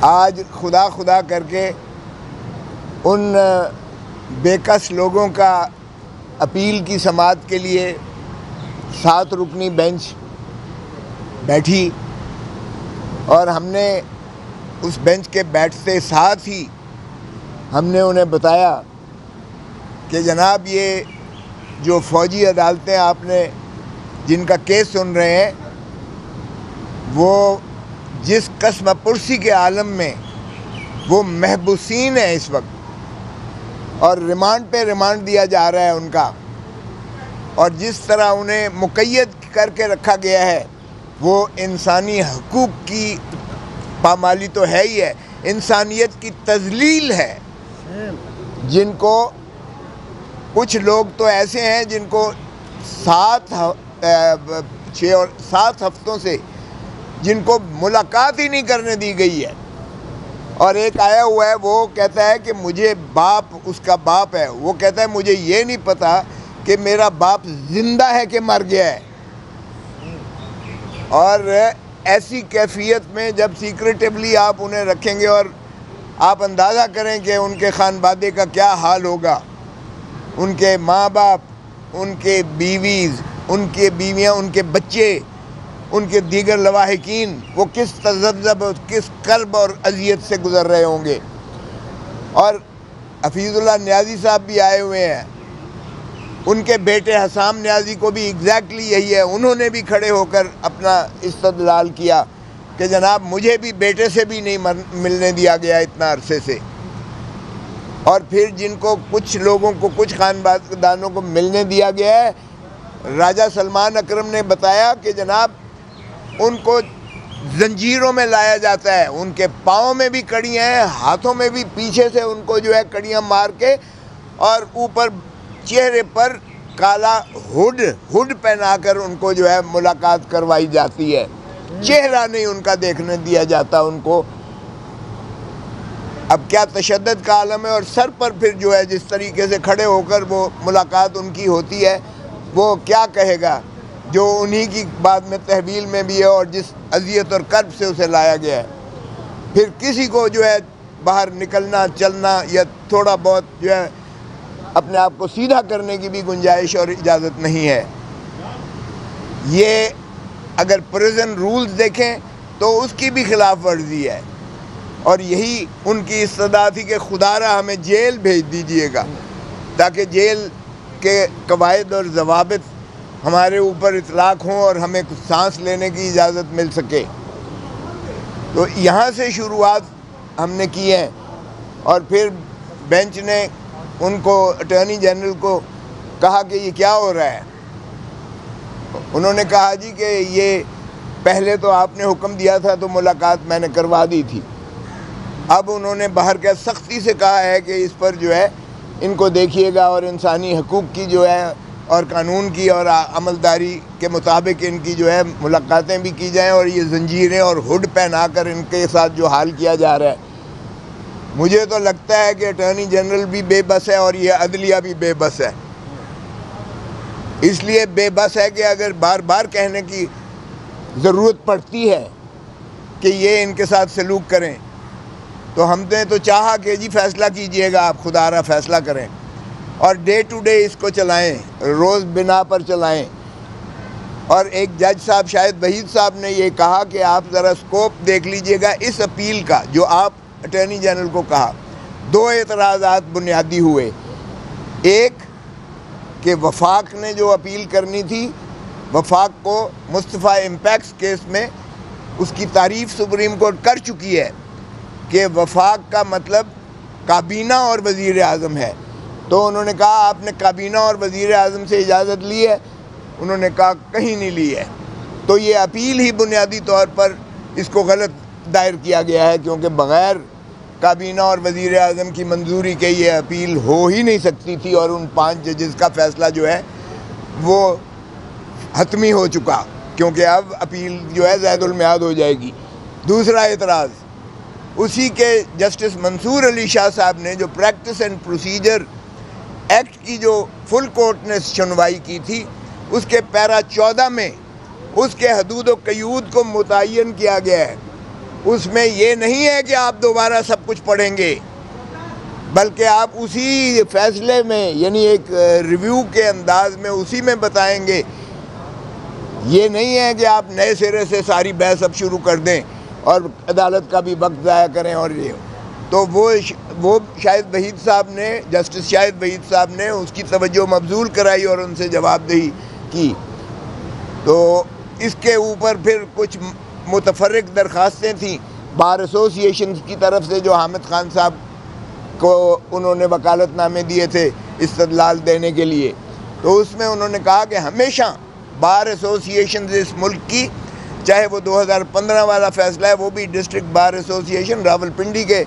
آج خدا خدا کر کے ان بے کس لوگوں کا اپیل کی سماعت کے لیے 7 رکنی بینچ بیٹھی، اور ہم نے اس بینچ کے بیٹھتے ساتھ ہی ہم نے انہیں بتایا کہ جناب یہ جو فوجی عدالتیں آپ نے جن کا کیس سن رہے ہیں وہ جس قسم پرسی کے عالم میں وہ محبوسین ہیں اس وقت، اور ریمانڈ پہ ریمانڈ دیا جا رہا ہے ان کا، اور جس طرح انہیں مقید کر کے رکھا گیا ہے وہ انسانی حقوق کی پامالی تو ہے ہی ہے، انسانیت کی تذلیل ہے، جن کو کچھ لوگ تو ایسے ہیں جن کو 7 ہفتوں سے جن کو ملاقات ہی نہیں کرنے دی گئی ہے، اور ایک آیا ہوا ہے وہ کہتا ہے کہ مجھے باپ، اس کا باپ ہے، وہ کہتا ہے مجھے یہ نہیں پتا کہ میرا باپ زندہ ہے کہ مر گیا ہے، اور ایسی کیفیت میں جب سیکریٹیولی آپ انہیں رکھیں گے، اور آپ اندازہ کریں کہ ان کے خانوادے کا کیا حال ہوگا، ان کے ماں باپ، ان کے بیویز، ان کے بیویاں، ان کے بچے، ان کے دیگر لواحقین، وہ کس تذبذب، کس کرب اور اذیت سے گزر رہے ہوں گے۔ اور حفیظ اللہ نیازی صاحب بھی آئے ہوئے ہیں، ان کے بیٹے حسام نیازی کو بھی ایگزیکٹلی یہی ہے، انہوں نے بھی کھڑے ہو کر اپنا استدلال کیا کہ جناب مجھے بھی بیٹے سے بھی نہیں ملنے دیا گیا اتنا عرصے سے۔ اور پھر جن کو کچھ لوگوں کو، کچھ خاندانوں کو ملنے دیا گیا ہے، راجہ سلمان اکرم نے بتایا کہ جناب ان کو زنجیروں میں لایا جاتا ہے، ان کے پاؤں میں بھی کڑیاں ہیں، ہاتھوں میں بھی پیچھے سے ان کو جو ہے کڑیاں مار کے، اور اوپر چہرے پر کالا ہڈ پہنا کر ان کو جو ہے ملاقات کروائی جاتی ہے، چہرہ نہیں ان کا دیکھنے دیا جاتا ان کو۔ اب کیا تشدد کا عالم ہے، اور سر پر پھر جو ہے جس طریقے سے کھڑے ہو کر وہ ملاقات ان کی ہوتی ہے، وہ کیا کہے گا جو انہی کی بعد میں تحویل میں بھی ہے اور جس اذیت اور کرب سے اسے لایا گیا ہے۔ پھر کسی کو جو ہے باہر نکلنا، چلنا یا تھوڑا بہت جو ہے اپنے آپ کو سیدھا کرنے کی بھی گنجائش اور اجازت نہیں ہے۔ یہ اگر پریزن رولز دیکھیں تو اس کی بھی خلاف ورزی ہے، اور یہی ان کی استدعا تھی کہ خدا را ہمیں جیل بھیج دیجئے گا تاکہ جیل کے قواعد اور ضوابط ہمارے اوپر اطلاق ہوں اور ہمیں کچھ سانس لینے کی اجازت مل سکے۔ تو یہاں سے شروعات ہم نے کی ہے، اور پھر بینچ نے ان کو، اٹارنی جنرل کو کہا کہ یہ کیا ہو رہا ہے۔ انہوں نے کہا جی کہ یہ پہلے تو آپ نے حکم دیا تھا تو ملاقات میں نے کروا دی تھی، اب انہوں نے باہر کے سختی سے کہا ہے کہ اس پر جو ہے ان کو دیکھیے گا، اور انسانی حقوق کی جو ہے اور قانون کی اور عملداری کے مطابق ان کی جو ہے ملاقاتیں بھی کی جائیں، اور یہ زنجیریں اور ہڈ پہنا کر ان کے ساتھ جو حال کیا جا رہا ہے، مجھے تو لگتا ہے کہ اٹارنی جنرل بھی بے بس ہے اور یہ عدلیہ بھی بے بس ہے۔ اس لیے بے بس ہے کہ اگر بار بار کہنے کی ضرورت پڑتی ہے کہ یہ ان کے ساتھ سلوک کریں، تو ہم نے تو چاہا کہ جی فیصلہ کیجئے گا آپ، خدا را فیصلہ کریں، اور ڈے ٹو ڈے اس کو چلائیں، روز بنا پر چلائیں۔ اور ایک جج صاحب، شاید وحید صاحب نے یہ کہا کہ آپ ذرا سکوپ دیکھ لیجئے گا اس اپیل کا جو آپ اٹارنی جنرل کو کہا۔ 2 اعتراضات بنیادی ہوئے، ایک کہ وفاق نے جو اپیل کرنی تھی، وفاق کو مصطفیٰ امپیکس کیس میں اس کی تعریف سپریم کورٹ کر چکی ہے کہ وفاق کا مطلب کابینہ اور وزیر اعظم ہے، تو انہوں نے کہا آپ نے کابینہ اور وزیر اعظم سے اجازت لی ہے؟ انہوں نے کہا کہیں نہیں لی ہے۔ تو یہ اپیل ہی بنیادی طور پر اس کو غلط دائر کیا گیا ہے، کیونکہ بغیر کابینہ اور وزیر اعظم کی منظوری کے یہ اپیل ہو ہی نہیں سکتی تھی، اور ان 5 ججز کا فیصلہ جو ہے وہ حتمی ہو چکا، کیونکہ اب اپیل جو ہے زید المیعاد ہو جائے گی۔ دوسرا اعتراض اسی کے جسٹس منصور علی شاہ صاحب نے جو پریکٹس اینڈ پروسیجر ایکٹ کی جو فل کورٹ نے سنوائی کی تھی، اس کے پیرا 14 میں اس کے حدود و قیود کو متعین کیا گیا ہے اس میں یہ نہیں ہے کہ آپ دوبارہ سب کچھ پڑھیں گے، بلکہ آپ اسی فیصلے میں یعنی ایک ریویو کے انداز میں اسی میں بتائیں گے۔ یہ نہیں ہے کہ آپ نئے سرے سے ساری بحث اب شروع کر دیں اور عدالت کا بھی وقت ضائع کریں۔ اور یہ تو وہ شاہد وحید صاحب نے، جسٹس شاہد وحید صاحب نے اس کی توجہ مبذول کرائی اور ان سے جواب دہی کی۔ تو اس کے اوپر پھر کچھ متفرق درخواستیں تھیں بار ایسوسی ایشن کی طرف سے، جو حامد خان صاحب کو انہوں نے وکالت نامے دیے تھے استدلال دینے کے لیے۔ تو اس میں انہوں نے کہا کہ ہمیشہ بار ایسوسی ایشن اس ملک کی، چاہے وہ 2015 والا فیصلہ ہے وہ بھی ڈسٹرکٹ بار ایسوسی ایشن راولپنڈی کے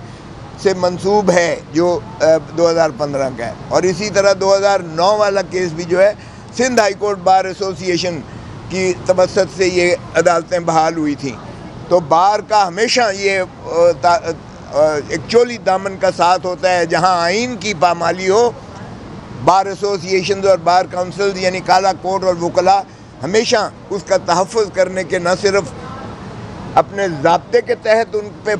سے منسوب ہے جو 2015 کا ہے، اور اسی طرح 2009 والا کیس بھی جو ہے سندھ ہائی کورٹ بار ایسوسی ایشن کی توسط سے یہ عدالتیں بحال ہوئی تھیں۔ تو بار کا ہمیشہ یہ ایک چولی دامن کا ساتھ ہوتا ہے، جہاں آئین کی پامالی ہو بار ایسوسی ایشنز اور بار کونسلز یعنی کالا کوٹ اور وکلاء ہمیشہ اس کا تحفظ کرنے کے نہ صرف اپنے ضابطے کے تحت ان پہ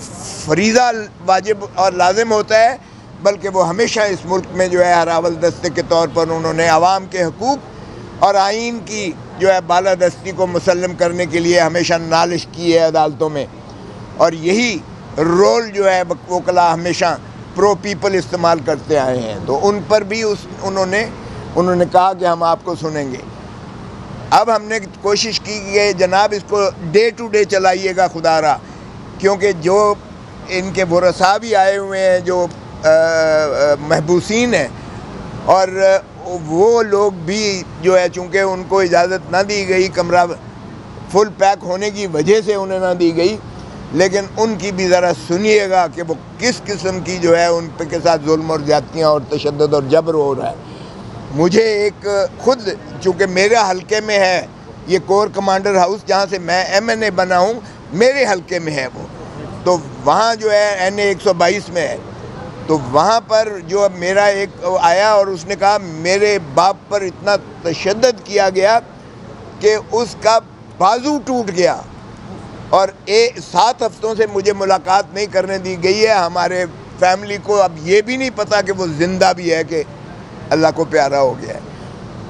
فریضہ واجب اور لازم ہوتا ہے، بلکہ وہ ہمیشہ اس ملک میں جو ہے ہراول دستے کے طور پر انہوں نے عوام کے حقوق اور آئین کی جو ہے بالادستی کو مسلم کرنے کے لیے ہمیشہ نالش کی ہے عدالتوں میں، اور یہی رول جو ہے وکلاء ہمیشہ پرو پیپل استعمال کرتے آئے ہیں۔ تو ان پر بھی انہوں نے کہا کہ ہم آپ کو سنیں گے۔ اب ہم نے کوشش کی کہ جناب اس کو ڈے ٹو ڈے چلائیے گا خدا را، کیونکہ جو ان کے ورثاء بھی آئے ہوئے ہیں جو محبوسین ہیں، اور وہ لوگ بھی جو ہے چونکہ ان کو اجازت نہ دی گئی، کمرہ فل پیک ہونے کی وجہ سے انہیں نہ دی گئی، لیکن ان کی بھی ذرا سنیے گا کہ وہ کس قسم کی جو ہے ان پہ کے ساتھ ظلم اور زیادتیاں اور تشدد اور جبر ہو رہا ہے۔ مجھے ایک خود چونکہ میرے حلقے میں ہے یہ کور کمانڈر ہاؤس، جہاں سے میں MNA بنا ہوں، میرے حلقے میں ہے وہ، تو وہاں جو ہے NA 122 میں ہے، تو وہاں پر جو میرا ایک آیا اور اس نے کہا میرے باپ پر اتنا تشدد کیا گیا کہ اس کا بازو ٹوٹ گیا، اور 7 ہفتوں سے مجھے ملاقات نہیں کرنے دی گئی ہے۔ ہمارے فیملی کو اب یہ بھی نہیں پتا کہ وہ زندہ بھی ہے کہ اللہ کو پیارا ہو گیا ہے۔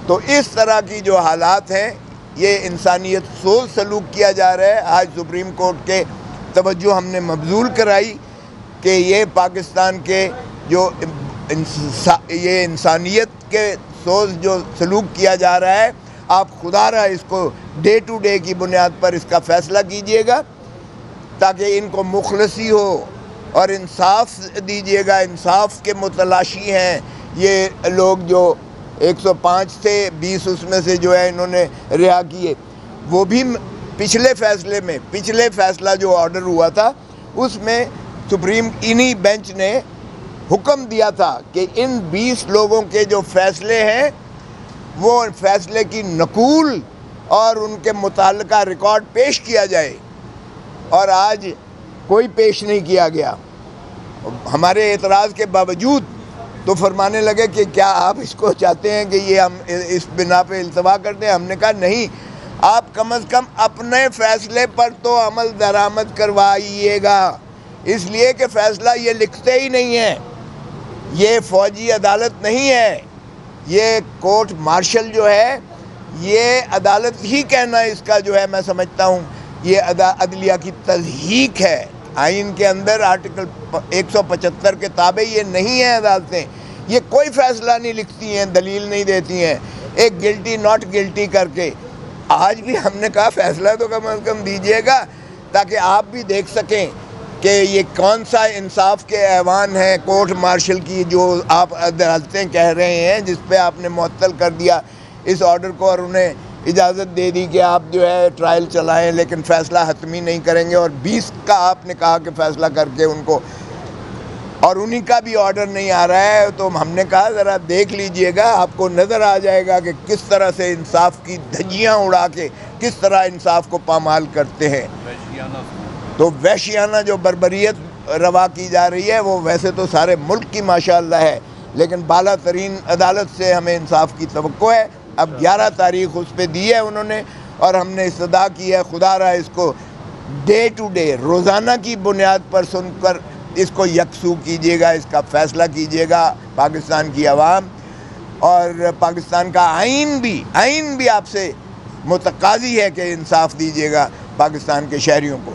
تو اس طرح کی جو حالات ہیں، یہ انسانیت سوز سلوک کیا جا رہا ہے۔ آج سپریم کورٹ کے توجہ ہم نے مبذول کرائی کہ یہ پاکستان کے جو یہ انسانیت کے سوز جو سلوک کیا جا رہا ہے، آپ خدا را اس کو ڈے ٹو ڈے کی بنیاد پر اس کا فیصلہ کیجئے گا، تاکہ ان کو مخلصی ہو اور انصاف دیجئے گا۔ انصاف کے متلاشی ہیں یہ لوگ جو 105 سے 20 اس میں سے جو ہے انہوں نے رہا کیے، وہ بھی پچھلے فیصلہ جو آرڈر ہوا تھا اس میں سپریم انہی بینچ نے حکم دیا تھا کہ ان 20 لوگوں کے جو فیصلے ہیں وہ فیصلے کی نقول اور ان کے متعلقہ ریکارڈ پیش کیا جائے، اور آج کوئی پیش نہیں کیا گیا۔ ہمارے اعتراض کے باوجود تو فرمانے لگے کہ کیا آپ اس کو چاہتے ہیں کہ یہ ہم اس بنا پہ التوا کرتے ہیں؟ ہم نے کہا نہیں، آپ کم از کم اپنے فیصلے پر تو عمل درآمد کروائیے گا، اس لیے کہ فیصلہ یہ لکھتے ہی نہیں ہیں، یہ فوجی عدالت نہیں ہے، یہ کورٹ مارشل جو ہے یہ عدالت ہی کہنا اس کا جو ہے میں سمجھتا ہوں یہ عدلیہ کی تضحیق ہے۔ آئین کے اندر آرٹیکل 175 کے تابع یہ نہیں ہیں عدالتیں، یہ کوئی فیصلہ نہیں لکھتی ہیں، دلیل نہیں دیتی ہیں، ایک گلٹی ناٹ گلٹی کر کے۔ آج بھی ہم نے کہا فیصلہ تو کم از کم دیجیے گا تاکہ آپ بھی دیکھ سکیں کہ یہ کون سا انصاف کے ایوان ہے کورٹ مارشل کی جو آپ عدالتیں کہہ رہے ہیں، جس پہ آپ نے معطل کر دیا اس آرڈر کو اور انہیں اجازت دے دی کہ آپ جو ہے ٹرائل چلائیں لیکن فیصلہ حتمی نہیں کریں گے، اور 20 کا آپ نے کہا کہ فیصلہ کر کے ان کو، اور انہی کا بھی آرڈر نہیں آ رہا ہے۔ تو ہم نے کہا ذرا دیکھ لیجئے گا، آپ کو نظر آ جائے گا کہ کس طرح سے انصاف کی دھجیاں اڑا کے کس طرح انصاف کو پامال کرتے ہیں۔ تو وحشیانہ جو بربریت روا کی جا رہی ہے وہ ویسے تو سارے ملک کی ماشاءاللہ ہے، لیکن بالا ترین عدالت سے ہمیں انصاف کی توقع ہے۔ اب 11 تاریخ اس پہ دی ہے انہوں نے، اور ہم نے استدعا کی ہے خدا را اس کو ڈے ٹو ڈے روزانہ کی بنیاد پر سن کر اس کو یکسو کیجیے گا، اس کا فیصلہ کیجیے گا پاکستان کی عوام، اور پاکستان کا آئین بھی آپ سے متقاضی ہے کہ انصاف دیجیے گا پاکستان کے شہریوں کو۔